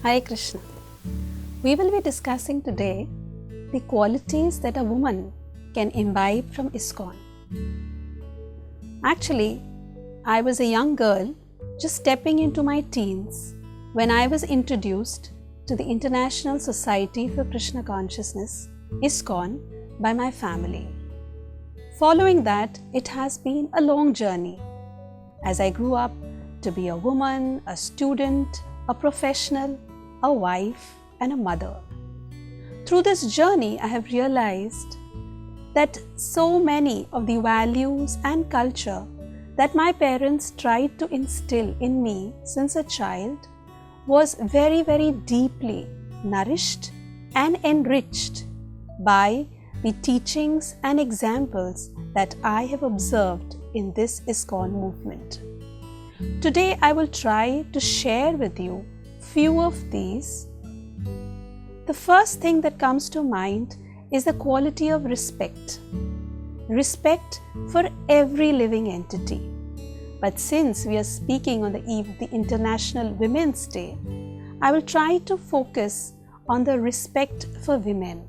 Hare Krishna. We will be discussing today the qualities that a woman can imbibe from ISKCON. Actually, I was a young girl just stepping into my teens when I was introduced to the International Society for Krishna Consciousness, ISKCON, by my family. Following that, it has been a long journey as I grew up to be a woman, a student, a professional, a wife, and a mother. Through this journey, I have realized that so many of the values and culture that my parents tried to instill in me since a child was very, very deeply nourished and enriched by the teachings and examples that I have observed in this ISKCON movement. Today, I will try to share with you few of these. The first thing that comes to mind is the quality of respect. Respect for every living entity. But since we are speaking on the eve of the International Women's Day, I will try to focus on the respect for women.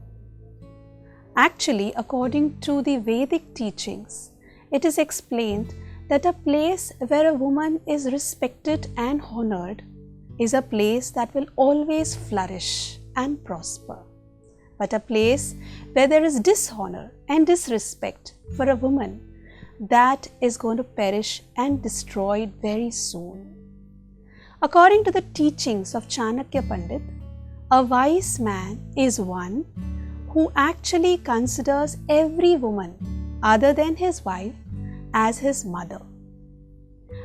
Actually, according to the Vedic teachings, it is explained that a place where a woman is respected and honored is a place that will always flourish and prosper. But a place where there is dishonor and disrespect for a woman, that is going to perish and destroyed very soon. According to the teachings of Chanakya Pandit, a wise man is one who actually considers every woman other than his wife as his mother.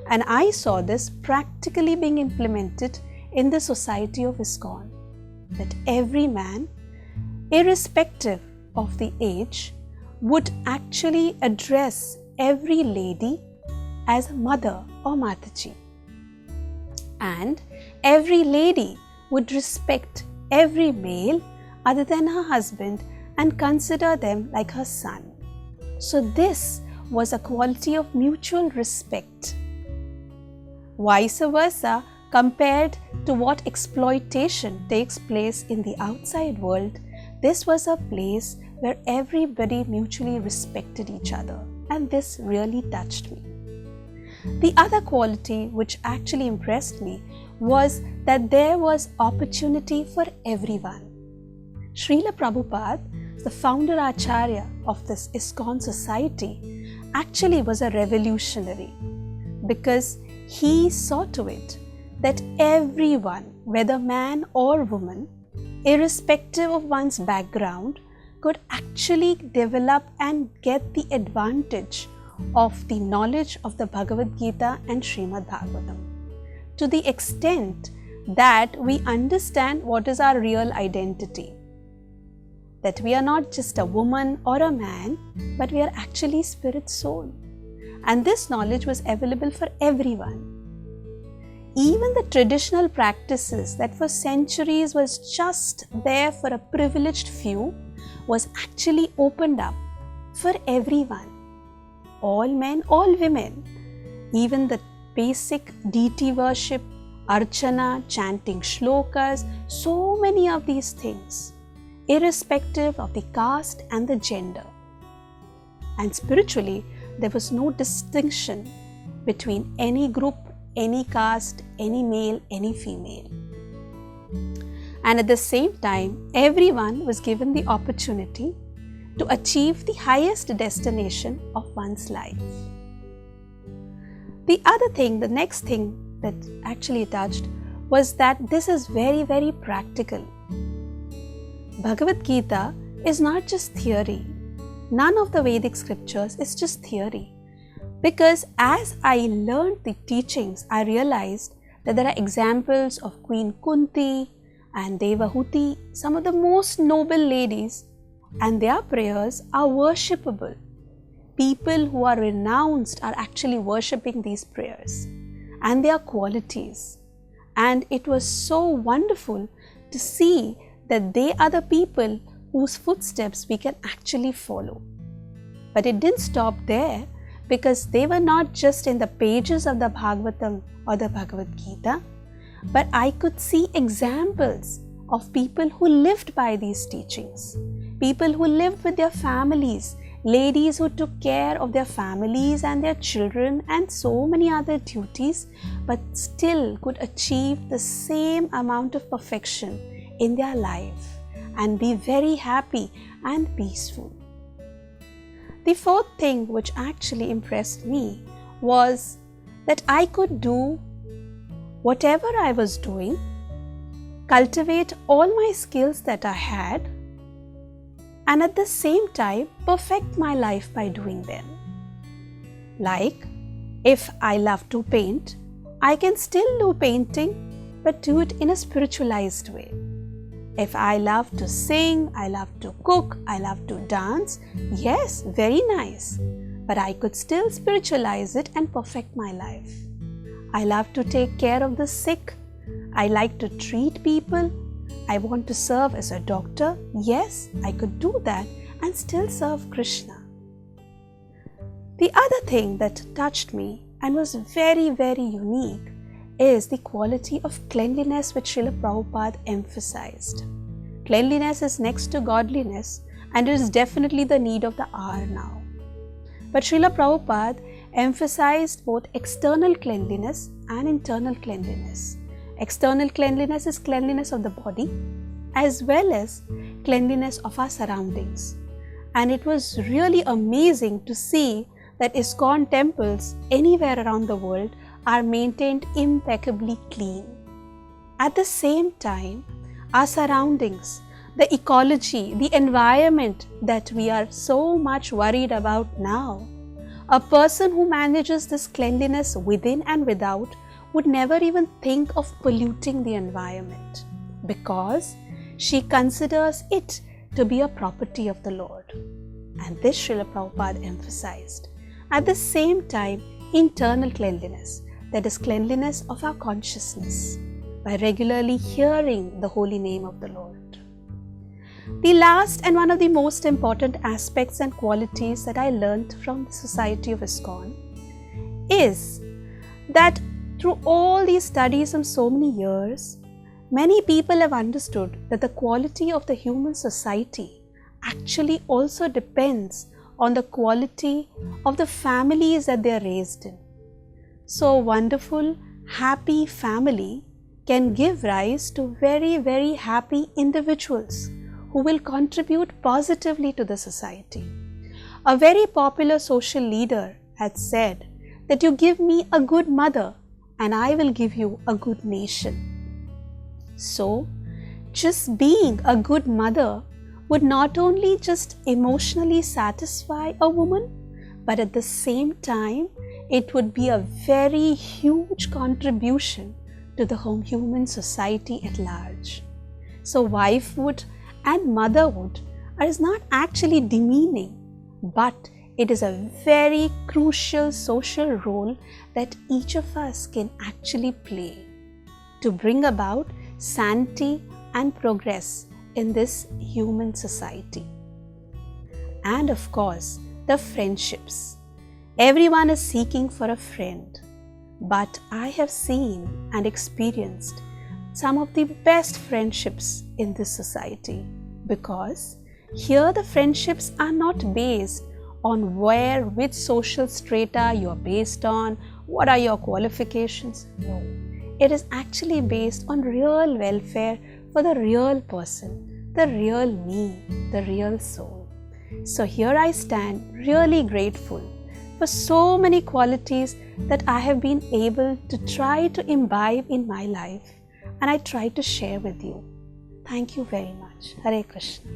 And I saw this practically being implemented in the society of ISKCON, that every man, irrespective of the age, would actually address every lady as mother or Mataji. And every lady would respect every male other than her husband and consider them like her son. So this was a quality of mutual respect. Vice versa, compared to what exploitation takes place in the outside world, this was a place where everybody mutually respected each other, and this really touched me. The other quality which actually impressed me was that there was opportunity for everyone. Srila Prabhupada, the founder Acharya of this ISKCON society, actually was a revolutionary because he saw to it that everyone, whether man or woman, irrespective of one's background, could actually develop and get the advantage of the knowledge of the Bhagavad Gita and Srimad Bhagavatam, to the extent that we understand what is our real identity. That we are not just a woman or a man, but we are actually spirit soul. And this knowledge was available for everyone. Even the traditional practices that for centuries was just there for a privileged few was actually opened up for everyone. All men, all women. Even the basic deity worship, archana, chanting shlokas, so many of these things, irrespective of the caste and the gender. And spiritually, there was no distinction between any group, any caste, any male, any female. And at the same time, everyone was given the opportunity to achieve the highest destination of one's life. The other thing, the next thing that actually touched was that this is very, very practical. Bhagavad Gita is not just theory. None of the Vedic scriptures is just theory. Because as I learned the teachings, I realized that there are examples of Queen Kunti, and Devahuti, some of the most noble ladies, and their prayers are worshipable. People who are renounced are actually worshipping these prayers and their qualities. And it was so wonderful to see that they are the people whose footsteps we can actually follow. But it didn't stop there, because they were not just in the pages of the Bhagavatam or the Bhagavad Gita, but I could see examples of people who lived by these teachings, people who lived with their families, ladies who took care of their families and their children and so many other duties, but still could achieve the same amount of perfection in their life and be very happy and peaceful. The fourth thing which actually impressed me was that I could do whatever I was doing, cultivate all my skills that I had, and at the same time perfect my life by doing them. Like, if I love to paint, I can still do painting, but do it in a spiritualized way. If I love to sing, I love to cook, I love to dance, yes, very nice, but I could still spiritualize it and perfect my life. I love to take care of the sick, I like to treat people, I want to serve as a doctor, yes, I could do that and still serve Krishna. The other thing that touched me and was very, very unique is the quality of cleanliness which Srila Prabhupada emphasized. Cleanliness is next to godliness, and it is definitely the need of the hour now. But Srila Prabhupada emphasized both external cleanliness and internal cleanliness. External cleanliness is cleanliness of the body as well as cleanliness of our surroundings. And it was really amazing to see that ISKCON temples anywhere around the world are maintained impeccably clean. At the same time, our surroundings, the ecology, the environment that we are so much worried about now, a person who manages this cleanliness within and without would never even think of polluting the environment, because she considers it to be a property of the Lord. And this Srila Prabhupada emphasized. At the same time, internal cleanliness, that is cleanliness of our consciousness, by regularly hearing the holy name of the Lord. The last and one of the most important aspects and qualities that I learned from the Society of ISKCON is that through all these studies of so many years, many people have understood that the quality of the human society actually also depends on the quality of the families that they are raised in. So a wonderful, happy family can give rise to very, very happy individuals who will contribute positively to the society. A very popular social leader had said that you give me a good mother and I will give you a good nation. So, just being a good mother would not only just emotionally satisfy a woman, but at the same time, it would be a very huge contribution to the human society at large. So wifehood and motherhood is not actually demeaning, but it is a very crucial social role that each of us can actually play to bring about sanity and progress in this human society. And of course, the friendships. Everyone is seeking for a friend, but I have seen and experienced some of the best friendships in this society, because here the friendships are not based on which social strata you are based on, what are your qualifications. No, it is actually based on real welfare for the real person, the real me, the real soul. So here I stand really grateful for so many qualities that I have been able to try to imbibe in my life, and I try to share with you. Thank you very much. Hare Krishna.